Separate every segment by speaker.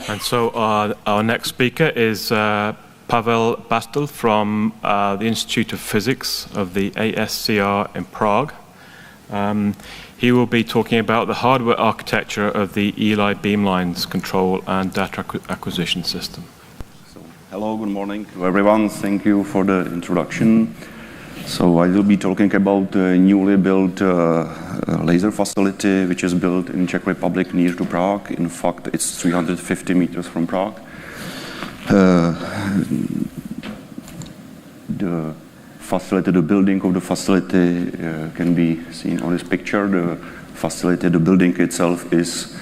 Speaker 1: And so our next speaker is Pavel Bastl from the Institute of Physics of the ASCR in Prague. He will be talking about the hardware architecture of the ELI Beamlines control and data acquisition system.
Speaker 2: So, hello, good morning to everyone. Thank you for the introduction. So I will be talking about a newly built laser facility which is built in Czech Republic near to Prague. In fact, it's 350 meters from Prague. The facility, the building of the facility can be seen on this picture. The facility, the building itself is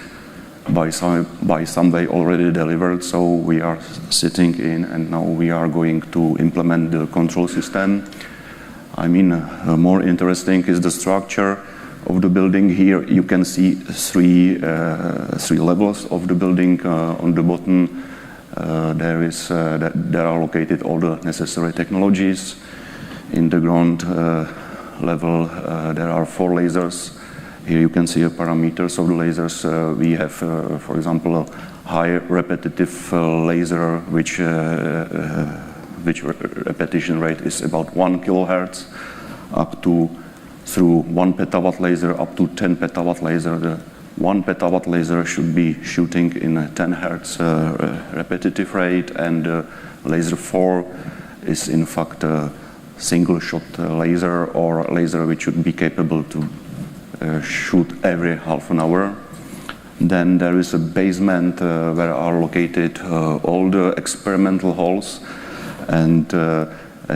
Speaker 2: by some way already delivered, so we are sitting in and now we are going to implement the control system. I mean, more interesting is the structure of the building. Here you can see three levels of the building. On the bottom there are located all the necessary technologies. In the ground level there are 4 lasers. Here you can see the parameters of the lasers. We have, for example, a high repetitive laser which repetition rate is about 1 kilohertz, up to through 1 petawatt laser up to 10 petawatt laser. The 1 petawatt laser should be shooting in a 10 hertz repetitive rate, and laser 4 is in fact a single shot laser, or a laser which should be capable to shoot every half an hour. Then there is a basement where are located all the experimental halls, and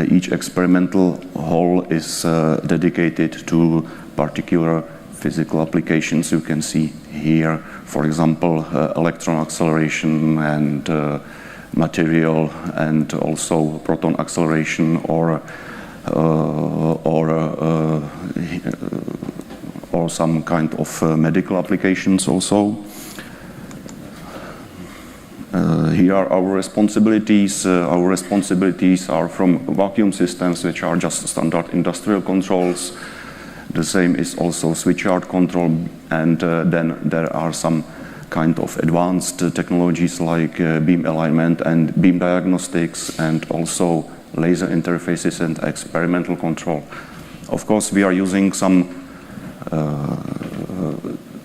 Speaker 2: each experimental hall is dedicated to particular physical applications. You can see here, for example, electron acceleration and material, and also proton acceleration, or some kind of medical applications also. Here are our responsibilities. Our responsibilities are from vacuum systems, which are just standard industrial controls. The same is also switchyard control, and then there are some kind of advanced technologies like beam alignment and beam diagnostics, and also laser interfaces and experimental control. Of course, we are using some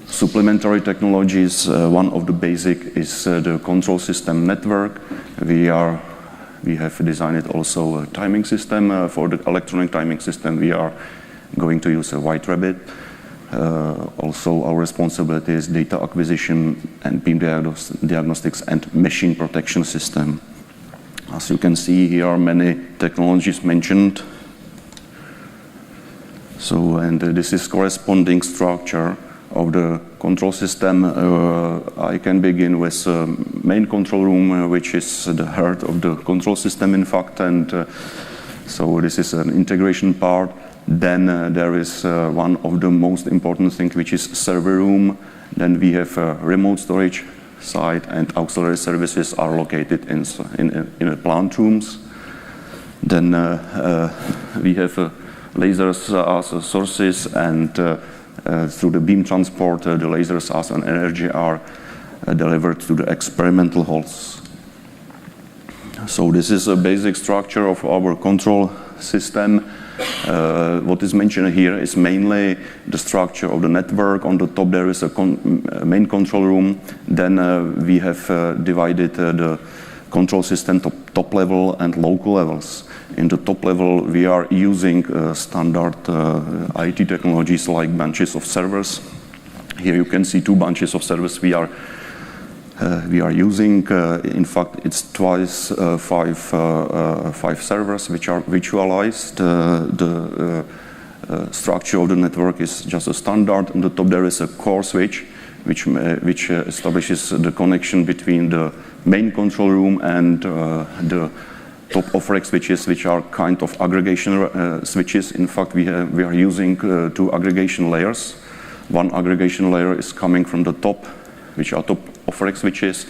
Speaker 2: supplementary technologies. One of the basic is the control system network. We have designed also a timing system. For the electronic timing system, we are going to use a white rabbit. Also, our responsibility is data acquisition and beam diagnostics and machine protection system. As you can see, here are many technologies mentioned. So, and this is corresponding structure of the control system. I can begin with main control room, which is the heart of the control system, in fact, and so this is an integration part. Then there is one of the most important things, which is server room. Then we have a remote storage site, and auxiliary services are located in plant rooms. Then we have lasers as sources, and through the beam transport, the lasers as an energy are delivered to the experimental halls. So this is a basic structure of our control system. What is mentioned here is mainly the structure of the network. On the top there is a main control room. Then we have divided the control system to top level and local levels. In the top level we are using standard IT technologies like bunches of servers. Here you can see 2 bunches of servers we are using. In fact, it's twice 5 servers which are virtualized. The structure of the network is just a standard. On the top there is a core switch which establishes the connection between the main control room and the top of rack switches, which are kind of aggregation switches. In fact, we are using 2 aggregation layers. One aggregation layer is coming from the top, which are top of rack switches,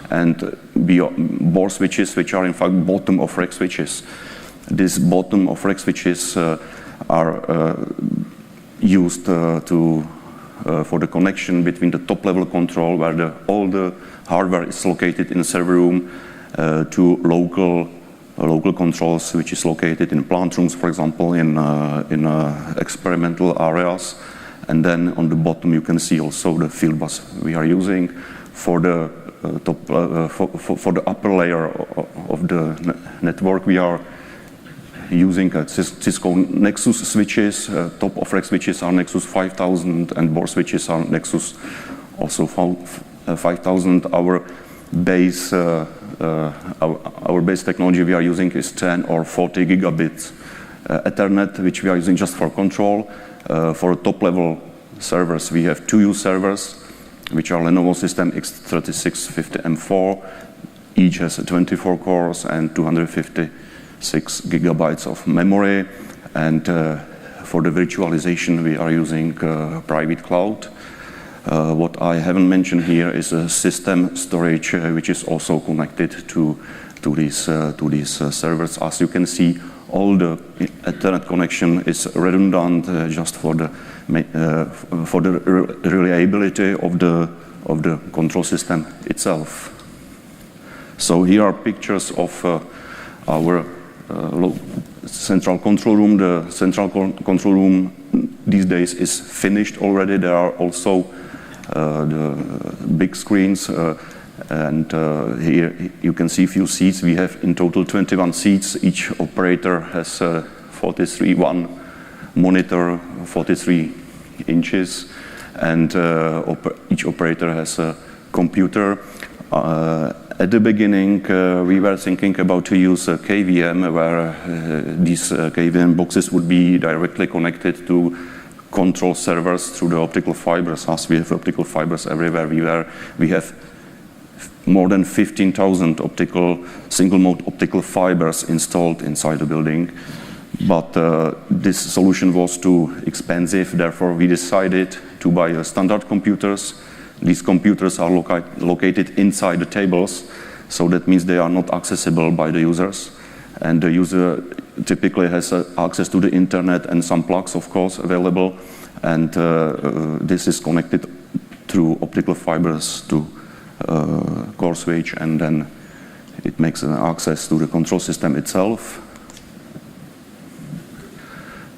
Speaker 2: and bore switches, which are in fact bottom of rack switches. These bottom of rack switches are used to for the connection between the top-level control, where all the hardware is located in a server room, to local controls, which is located in plant rooms, for example, in experimental areas. And then on the bottom, you can see also the Fieldbus we are using for the for the upper layer of the network. We are using Cisco Nexus switches. Top of rack switches are Nexus 5000, and board switches are Nexus also 5000. Our base technology we are using is 10 or 40 gigabits Ethernet, which we are using just for control. For top-level servers, we have 2U servers, which are Lenovo System X3650M4. Each has 24 cores and 256 gigabytes of memory. And for the virtualization, we are using private cloud. What I haven't mentioned here is a system storage, which is also connected to these servers. As you can see, all the Ethernet connection is redundant, just for the reliability of the control system itself. So here are pictures of our central control room. The central control room these days is finished already. There are also the big screens, and here you can see a few seats. We have in total 21 seats. Each operator has one monitor, 43 inches, and each operator has a computer. At the beginning, we were thinking about to use a KVM, where these KVM boxes would be directly connected to control servers through the optical fibers. As we have optical fibers everywhere, we have more than 15,000 single-mode optical fibers installed inside the building. But this solution was too expensive. Therefore, we decided to buy standard computers. These computers are located inside the tables, so that means they are not accessible by the users. And the user typically has access to the internet and some plugs, of course, available. And this is connected through optical fibers to core switch, and then it makes access to the control system itself.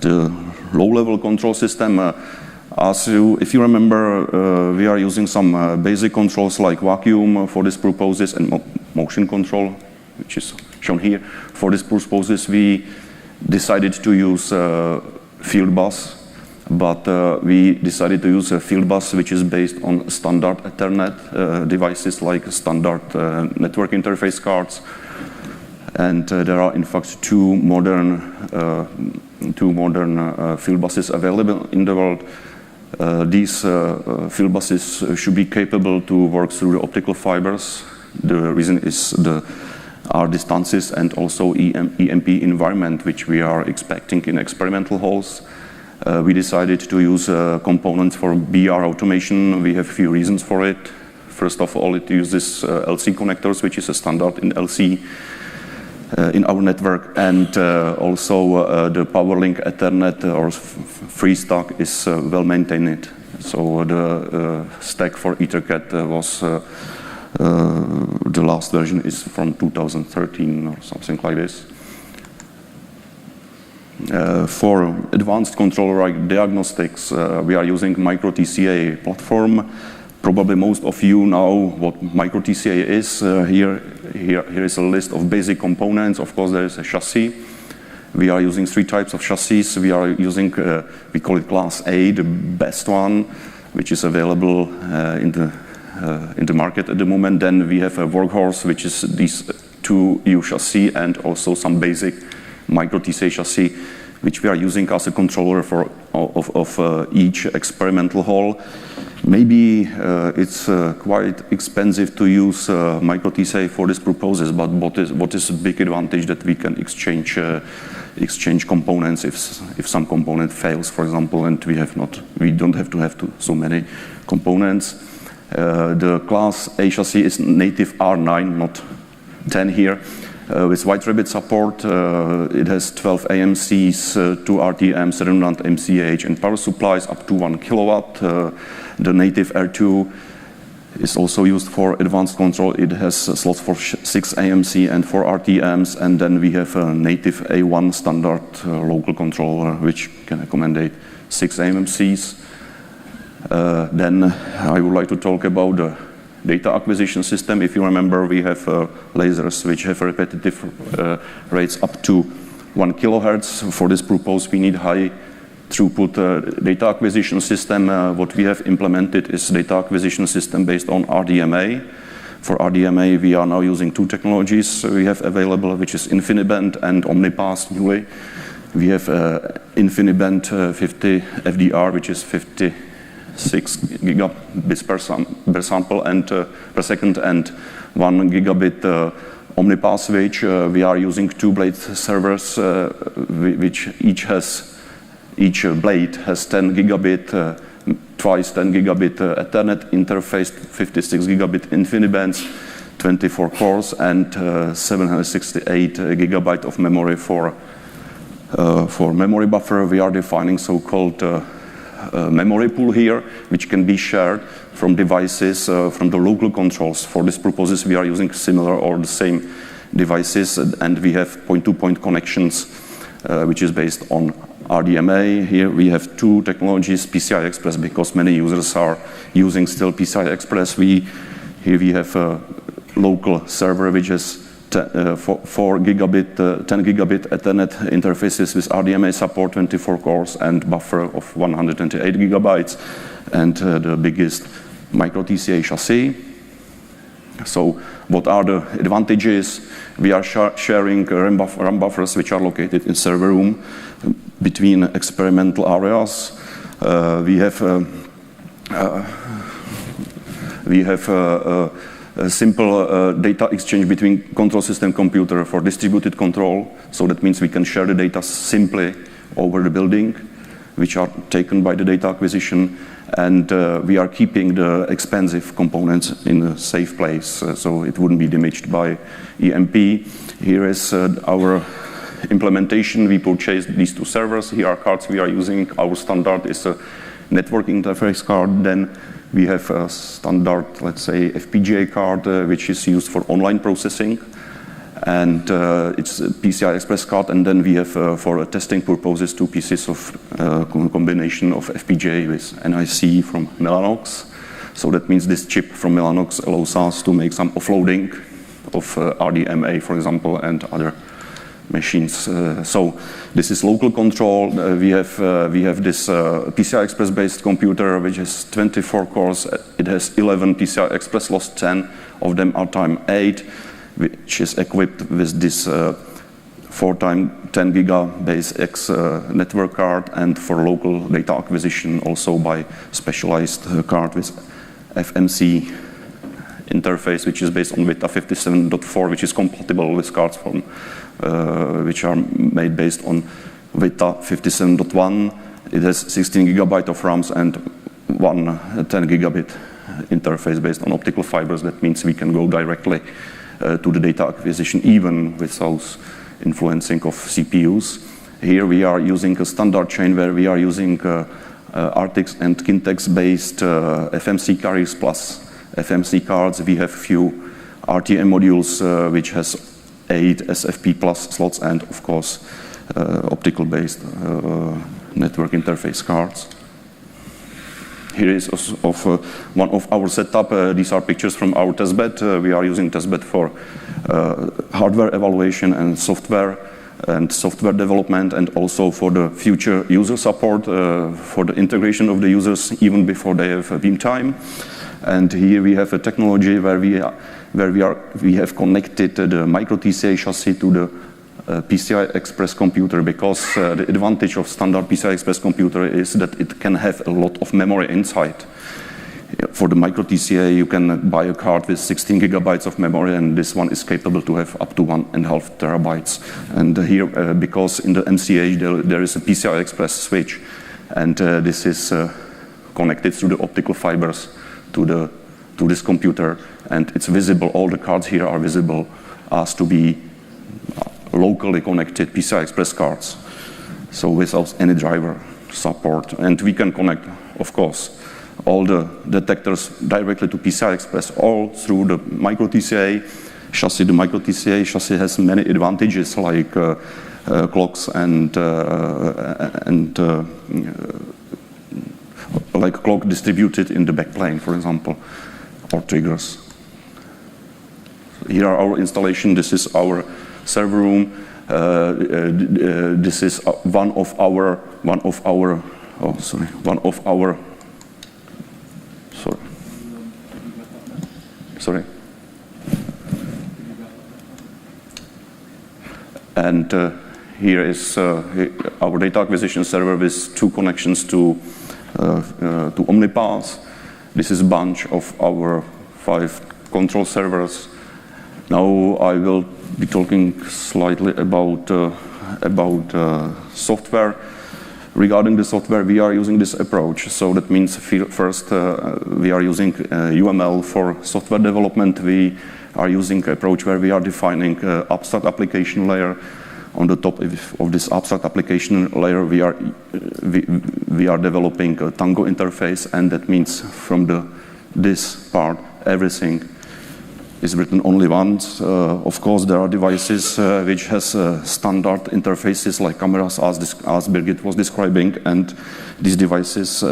Speaker 2: The low-level control system, if you remember, we are using some basic controls like vacuum for these purposes and motion control, which is shown here. For these purposes, we decided to use Fieldbus, but we decided to use a Fieldbus which is based on standard Ethernet devices, like standard network interface cards. And there are, in fact, two modern Fieldbuses available in the world. These Fieldbuses should be capable to work through the optical fibers. The reason is our distances and also EMP environment, which we are expecting in experimental halls. We decided to use components for BR automation. We have a few reasons for it. First of all, it uses LC connectors, which is a standard in LC in our network, and also the PowerLink Ethernet or free stack is well maintained. So the stack for EtherCAT was the last version is from 2013 or something like this. For advanced controller like Diagnostics, we are using micro-TCA platform. Probably most of you know what micro-TCA is. Here is a list of basic components. Of course, there is a chassis. We are using three types of chassis. We are using, we call it Class A, the best one, which is available in the market at the moment. Then we have a workhorse, which is these two U chassis, and also some basic micro-TCA chassis, which we are using as a controller of each experimental hall. Maybe it's quite expensive to use micro-TCA for these purposes, but what is a big advantage that we can exchange components if some component fails, for example, and we don't have to have so many components. The Class A chassis is native R9, not 10 here. With White Rabbit support, it has 12 AMCs, 2 RTMs, redundant MCH, and power supplies up to 1 kilowatt. The native R2 is also used for advanced control. It has slots for 6 AMC and 4 RTMs, and then we have a native A1 standard local controller, which can accommodate 6 AMCs. Then I would like to talk about the data acquisition system. If you remember, we have lasers which have repetitive rates up to 1 kilohertz. For this purpose, we need high throughput data acquisition system. What we have implemented is data acquisition system based on RDMA. For RDMA, we are now using 2 technologies we have available, which is InfiniBand and OmniPass newly. We have InfiniBand 50 FDR, which is 56 gigabits per sample and per second, and 1 gigabit OmniPass switch. We are using 2 blade servers, which each blade has 10 gigabit, twice 10 gigabit Ethernet interface, 56 gigabit InfiniBands, 24 cores, and 768 gigabyte of memory for memory buffer. We are defining so-called memory pool here, which can be shared from devices from the local controls. For these purposes, we are using similar or the same devices, and we have point-to-point connections, which is based on RDMA. Here we have 2 technologies, PCI Express, because many users are using still PCI Express. Here we have a local server which has 4 gigabit, 10 gigabit Ethernet interfaces with RDMA support, 24 cores, and buffer of 128 gigabytes, and the biggest micro TCA chassis. So what are the advantages? We are sharing RAM buffers which are located in server room between experimental areas. We have a simple data exchange between control system computer for distributed control. So that means we can share the data simply over the building, which are taken by the data acquisition, and we are keeping the expensive components in a safe place, so it wouldn't be damaged by EMP. Here is our implementation. We purchased these 2 servers. Here are cards we are using. Our standard is a network interface card. Then we have a standard, let's say, FPGA card, which is used for online processing. And it's a PCI Express card. And then we have, for testing purposes, 2 pieces of combination of FPGA with NIC from Mellanox. So that means this chip from Mellanox allows us to make some offloading of RDMA, for example, and other machines. So this is local control. We have this PCI Express based computer which has 24 cores. It has 11 PCI Express slots, 10 of them are time 8, which is equipped with this 4x10 gigabase X network card, and for local data acquisition also by specialized card with FMC interface, which is based on Vita 57.4, which is compatible with cards from which are made based on Vita 57.1. It has 16 gigabyte of RAMs and 1 10 gigabit interface based on optical fibers. That means we can go directly to the data acquisition even without influencing of CPUs. Here we are using a standard chain where we are using RTX and Kintex based FMC carriers plus FMC cards. We have few RTM modules which has 8 SFP plus slots, and of course optical based network interface cards. Here is one of our setup. These are pictures from our testbed. We are using testbed for hardware evaluation and software development, and also for the future user support, for the integration of the users even before they have beam time. And here we have a technology where we have connected the micro TCA chassis to the PCI Express computer, because the advantage of standard PCI Express computer is that it can have a lot of memory inside. For the micro TCA, you can buy a card with 16 gigabytes of memory, and this one is capable to have up to 1.5 terabytes. And here, because in the MCH there is a PCI Express switch, and this is connected through the optical fibers to this computer, and it's visible. All the cards here are visible as to be locally connected PCI Express cards, so without any driver support. And we can connect, of course, all the detectors directly to PCI Express, all through the micro TCA chassis. The micro TCA chassis has many advantages, like clocks and like clock distributed in the backplane, for example, or triggers. Here are our installation. This is our server room. This is one of our. Sorry. And here is our data acquisition server with 2 connections to OmniPath. This is a bunch of our 5 control servers. Now I will be talking slightly about software. Regarding the software, we are using this approach. So that means first we are using UML for software development. We are using an approach where we are defining abstract application layer. On the top of this abstract application layer, we are developing a Tango interface, and that means from this part, everything is written only once. Of course, there are devices which has standard interfaces like cameras, as Birgit was describing, and these devices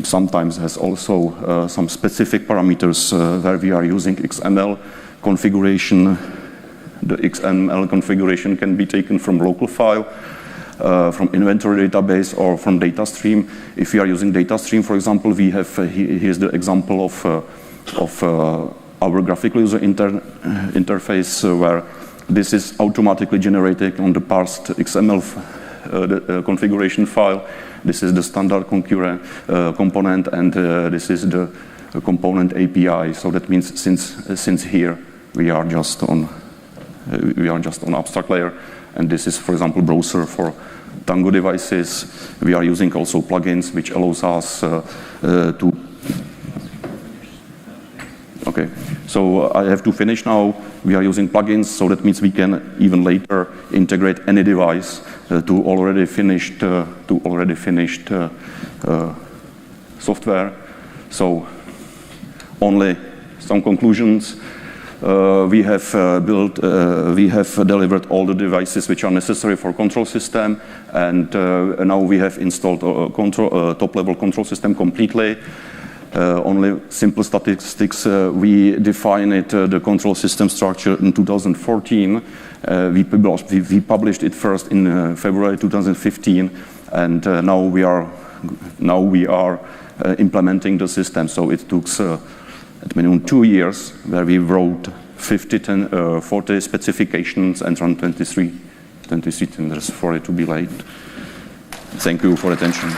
Speaker 2: sometimes has also some specific parameters where we are using XML configuration. The XML configuration can be taken from local file, from inventory database, or from data stream. If we are using data stream, for example, we have here's the example of our graphical user interface where this is automatically generated on the parsed XML configuration file. This is the standard component, and this is the component API. So that means since here we are just on abstract layer, and this is, for example, browser for Tango devices. We are using also plugins which allows us to. Okay, so I have to finish now. We are using plugins, so that means we can even later integrate any device to already finished software. So only some conclusions. We have delivered all the devices which are necessary for control system, and now we have installed a top-level control system completely. Only simple statistics. We defined the control system structure in 2014. We published it first in February 2015, and now we are implementing the system. So it took at minimum 2 years, where we wrote 40 specifications and run 23 tenders for it to be late. Thank you for attention.